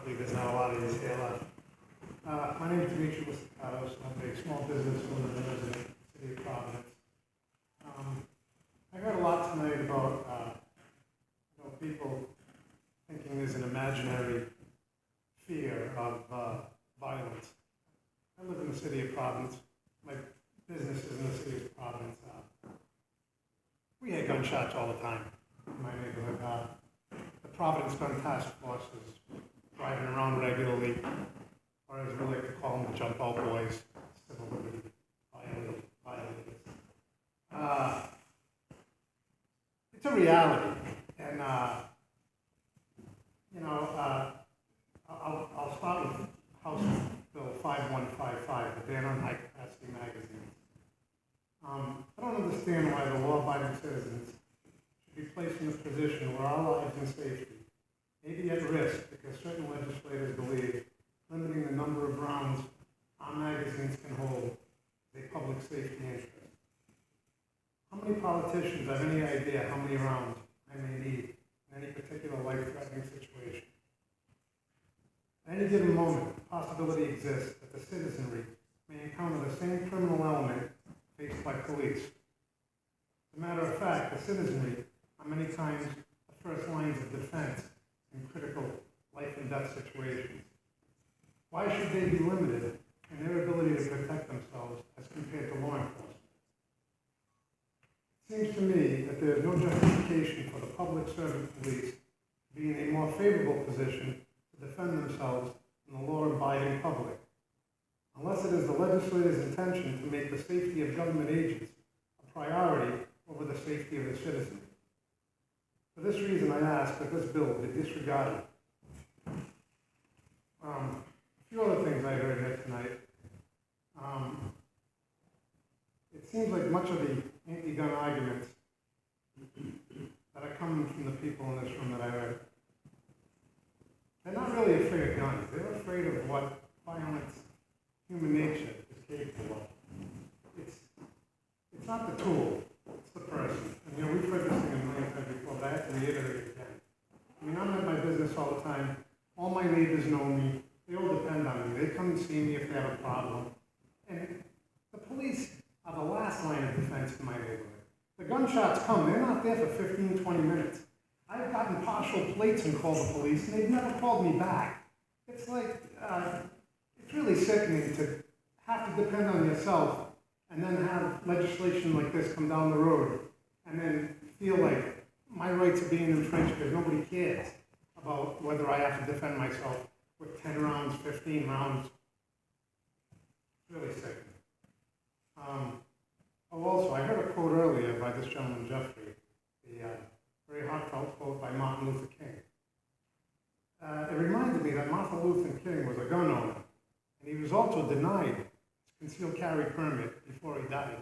Unfortunately, there's not a lot of these here left. My name is Dimitri Lyssikatos. I'm a small business owner and resident in the city of Providence. I heard a lot tonight about people thinking there's an imaginary fear of violence. I live in the city of Providence. My business is in the city of Providence. We hear gunshots all the time in my neighborhood. The Providence Gun Task Force is driving around regularly, or as we like to call them, the jump out boys, civil liberty violators. It's a reality, and I'll start with House Bill 5155, the ban on high-capacity magazines. I don't understand why the law-abiding citizens should be placed in a position where our lives and safety may be at risk because certain legislators believe limiting the number of rounds our magazines can hold is a public safety interest. How many politicians have any idea how many rounds I may need in any particular life-threatening situation? At any given moment, the possibility exists that the citizenry may encounter the same criminal element faced by police. As a matter of fact, the citizenry are many times the first lines of defense in critical life and death situations. Why should they be limited in their ability to protect themselves as compared to law enforcement? It seems to me that there is no justification for the public servant police to be in a more favorable position to defend themselves than the law-abiding public, unless it is the legislator's intention to make the safety of government agents a priority over the safety of the citizen. For this reason, I ask that this bill be disregarded. A few other things I heard here tonight. It seems like much of the anti-gun arguments that are coming from the people in this room that I heard, they're not really afraid of guns. They're afraid of what violence, human nature is capable of. It's not the tool, it's the person. And we've heard this thing a million times before, but I have to reiterate it again. I'm at my business all the time. All my neighbors know me. They all depend on me. They come and see me if they have a problem. And the police are the last line of defense in my neighborhood. The gunshots come. They're not there for 15, 20 minutes. I've gotten partial plates and called the police, and they've never called me back. It's like, it's really sickening to have to depend on yourself and then have legislation like this come down the road and then feel like my rights are being infringed because nobody cares about whether I have to defend myself with 10 rounds, 15 rounds. It's really sickening. Also, I heard a quote earlier by this gentleman, Jeffrey, the very heartfelt quote by Martin Luther King. It reminded me that Martin Luther King was a gun owner, and he was also denied his concealed carry permit before he died.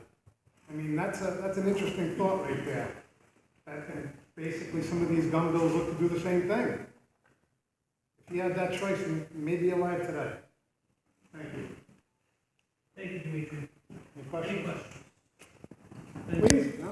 I mean, that's an interesting thought right there. And basically, some of these gun bills look to do the same thing. If he had that choice, he may be alive today. Thank you. Thank you, Dimitri. Any questions? Any questions? Please? No?